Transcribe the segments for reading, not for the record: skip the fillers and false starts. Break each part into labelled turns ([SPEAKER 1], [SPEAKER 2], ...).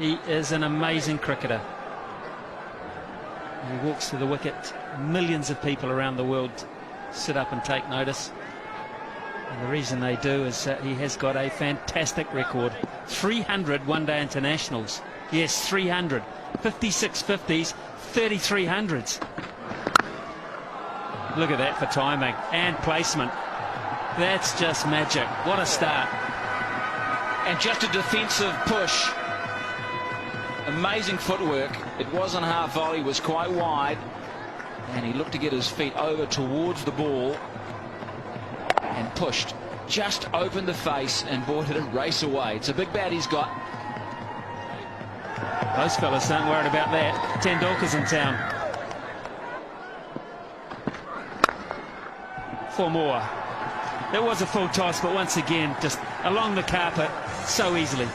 [SPEAKER 1] He is an amazing cricketer. He walks to the wicket. Millions of people around the world sit up and take notice. And the reason they do is that he has got a fantastic record. 300 one-day internationals. Yes, 300. 56 50s, 33 hundreds. Look at that for timing and placement. That's just magic. What a start.
[SPEAKER 2] And just a defensive push. Amazing footwork. It wasn't half volley, was quite wide. And he looked to get his feet over towards the ball and pushed. Just opened the face and brought it a race away. It's a big bat he's got.
[SPEAKER 1] Those fellas aren't worried about that. Tendulkar's in town. 4 more. That was a full toss, but once again, just along the carpet so easily.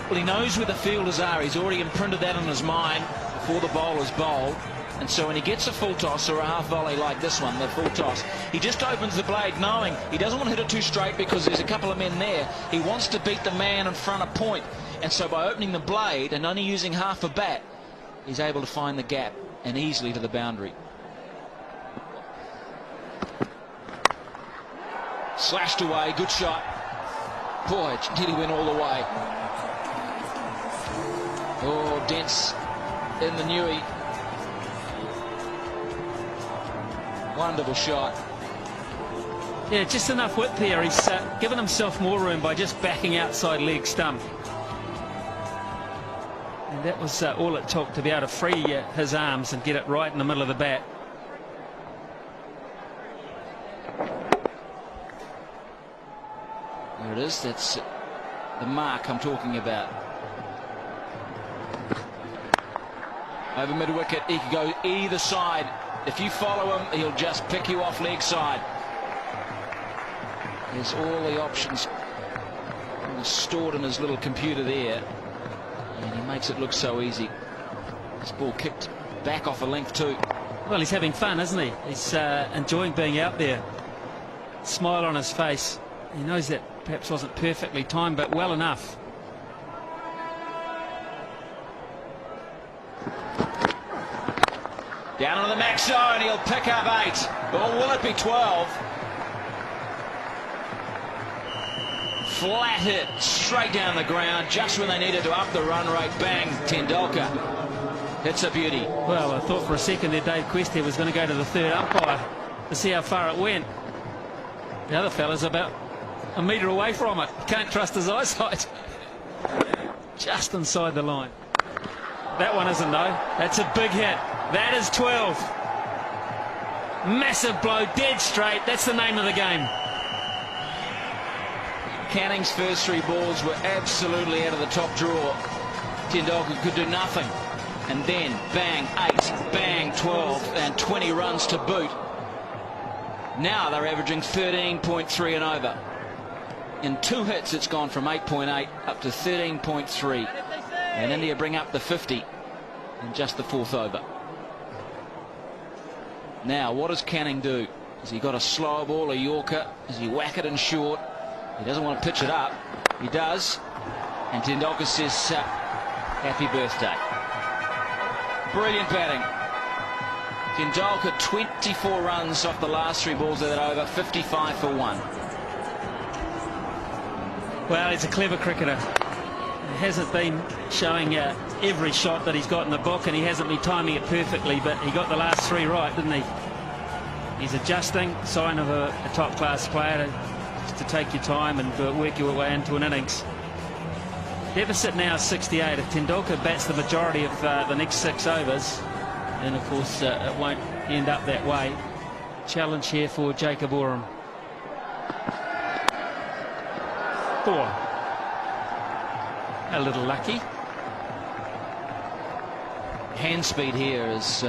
[SPEAKER 2] Well, he knows where the fielders are. He's already imprinted that on his mind before the bowler's bowled. And so when he gets a full toss or a half volley like this one, the full toss, he just opens the blade knowing he doesn't want to hit it too straight because there's a couple of men there. He wants to beat the man in front of point. And so by opening the blade and only using half a bat, he's able to find the gap and easily to the boundary. Slashed away, good shot. Boy, it nearly went all the way. Oh, dents in the newie. Wonderful shot.
[SPEAKER 1] Yeah, just enough width there. He's given himself more room by just backing outside leg stump. And that was all it took to be able to free his arms and get it right in the middle of the bat.
[SPEAKER 2] There it is. That's the mark I'm talking about. Over mid-wicket, he can go either side. If you follow him, he'll just pick you off leg side. There's all the options stored in his little computer there. And he makes it look so easy. This ball kicked back off a length too.
[SPEAKER 1] Well, he's having fun, isn't he? He's enjoying being out there. Smile on his face. He knows that perhaps wasn't perfectly timed, but well enough.
[SPEAKER 2] Down on the max zone, he'll pick up 8. Or will it be 12? Flat hit, straight down the ground, just when they needed to up the run rate. Bang, Tendulkar. It's a beauty.
[SPEAKER 1] Well, I thought for a second there Dave Questy was going to go to the third umpire to see how far it went. The other fella's about a metre away from it. Can't trust his eyesight. Just inside the line. That one isn't, though. That's a big hit. That is 12. Massive blow, dead straight. That's the name of the game.
[SPEAKER 2] Canning's first 3 balls were absolutely out of the top drawer. Tendulkar could do nothing. And then, bang, 8, bang, 12, and 20 runs to boot. Now they're averaging 13.3 and over. In 2 hits, it's gone from 8.8 up to 13.3. And India bring up the 50 in just the 4th over. Now, what does Canning do? Has he got a slow ball, a Yorker? Does he whack it in short? He doesn't want to pitch it up. He does. And Tendulkar says, happy birthday. Brilliant batting. Tendulkar 24 runs off the last 3 balls of that over, 55 for 1.
[SPEAKER 1] Well, he's a clever cricketer. He hasn't been showing every shot that he's got in the book, and he hasn't been timing it perfectly, but he got the last 3 right, didn't he? He's adjusting, sign of a top-class player to take your time and work your way into an innings. Deficit now is 68. If Tendulkar bats the majority of the next 6 overs, then of course it won't end up that way. Challenge here for Jacob Oram. 4. A little lucky.
[SPEAKER 2] Hand speed here is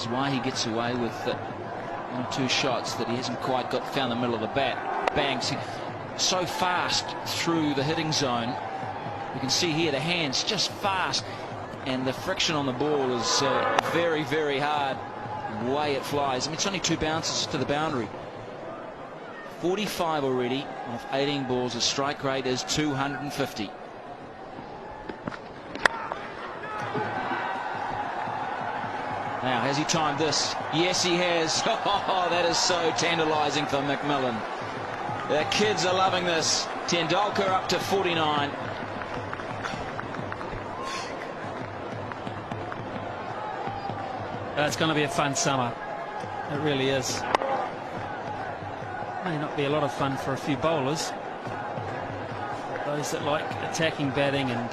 [SPEAKER 2] why he gets away with 1 or 2 shots that he hasn't quite found the middle of the bat. Bangs so fast through the hitting zone. You can see here the hands just fast, and the friction on the ball is very, very hard. The way it flies. I mean, it's only 2 bounces to the boundary. 45 already off 18 balls. The strike rate is 250. Has he timed this? Yes, he has. Oh, that is so tantalising for McMillan. The kids are loving this. Tendulkar up to 49.
[SPEAKER 1] It's going to be a fun summer. It really is. May not be a lot of fun for a few bowlers. Those that like attacking batting and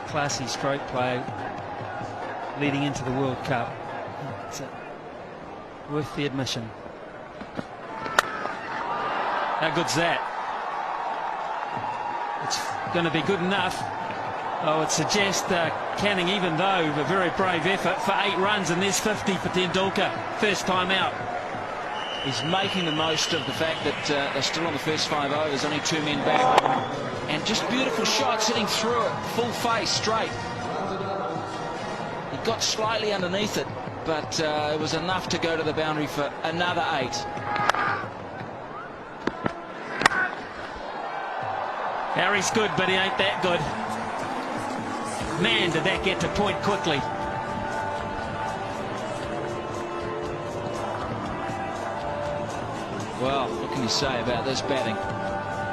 [SPEAKER 1] classy stroke play leading into the World Cup. It's worth the admission. How good's that? It's going to be good enough. I would suggest Canning, even though a very brave effort, for 8 runs, and there's 50 for Tendulkar. First time out.
[SPEAKER 2] He's making the most of the fact that they're still on the first 5 overs, only 2 men back. And just beautiful shots hitting through it, full face, straight. He got slightly underneath it, but it was enough to go to the boundary for another 8.
[SPEAKER 1] Harry's good, but he ain't that good. Man, did that get to point quickly.
[SPEAKER 2] Well, what can you say about this batting?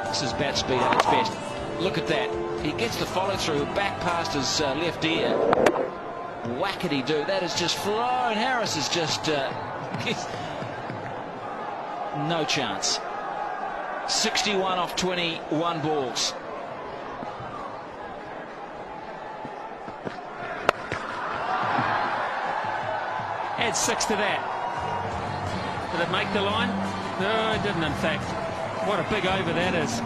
[SPEAKER 2] This is bat speed at its best. Look at that. He gets the follow-through back past his left ear. Whackety-do. That is just flown. Harris is just... no chance. 61 off 21 balls.
[SPEAKER 1] Add 6 to that. Did it make the line? No, it didn't, in fact. What a big over that is.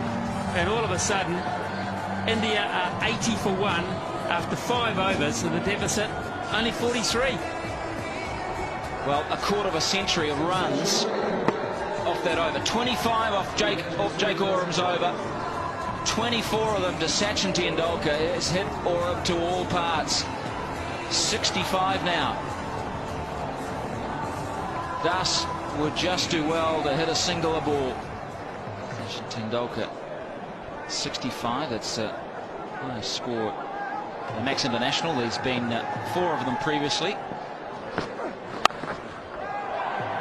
[SPEAKER 1] And all of a sudden, India are 80 for 1 after 5 overs, and the deficit only 43.
[SPEAKER 2] Well, a quarter of a century of runs off that over. 25 off Jake Oram's over. 24 of them to Sachin Tendulkar. Has hit Oram to all parts. 65 now. Das would just do well to hit a singular ball. Sachin Tendulkar 65. That's a high score. The Max International. There's been 4 of them previously.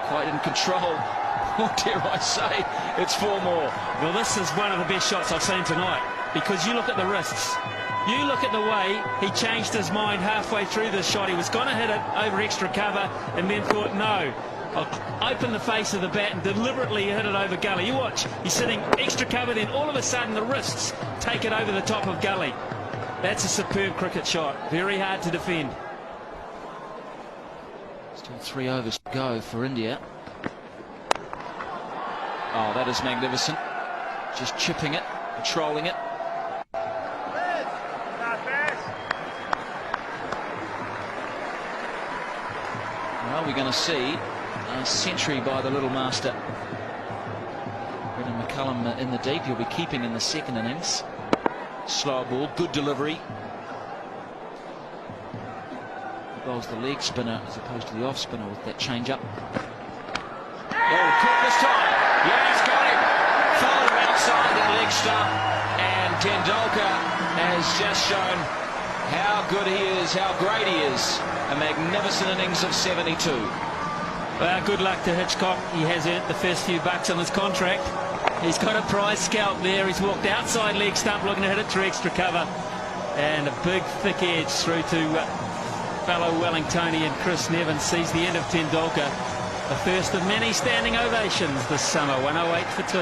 [SPEAKER 2] Quite in control. What dare I say? It's 4 more.
[SPEAKER 1] Well, this is one of the best shots I've seen tonight, because you look at the wrists. You look at the way he changed his mind halfway through this shot. He was going to hit it over extra cover and then thought, no, I'll open the face of the bat and deliberately hit it over gully. You watch, he's sitting extra cover, then all of a sudden the wrists take it over the top of gully. That's a superb cricket shot. Very hard to defend.
[SPEAKER 2] Still 3 overs to go for India. Oh, that is magnificent. Just chipping it, controlling it. Well, we're going to see a century by the little master. Brendan McCullum in the deep. He'll be keeping in the second innings. Slow ball, good delivery. He bowls the leg spinner as opposed to the off spinner with that change up. Oh, caught this time. Yeah, he's got him. Followed him outside that leg stump. And Tendulkar has just shown how good he is, how great he is. A magnificent innings of 72.
[SPEAKER 1] Well, good luck to Hitchcock. He has earned the first few bucks on his contract. He's got a prize scalp there. He's walked outside leg stump looking to hit it through extra cover. And a big thick edge through to fellow Wellingtonian Chris Nevin. Sees the end of Tendulkar. The first of many standing ovations this summer. 108 for 2.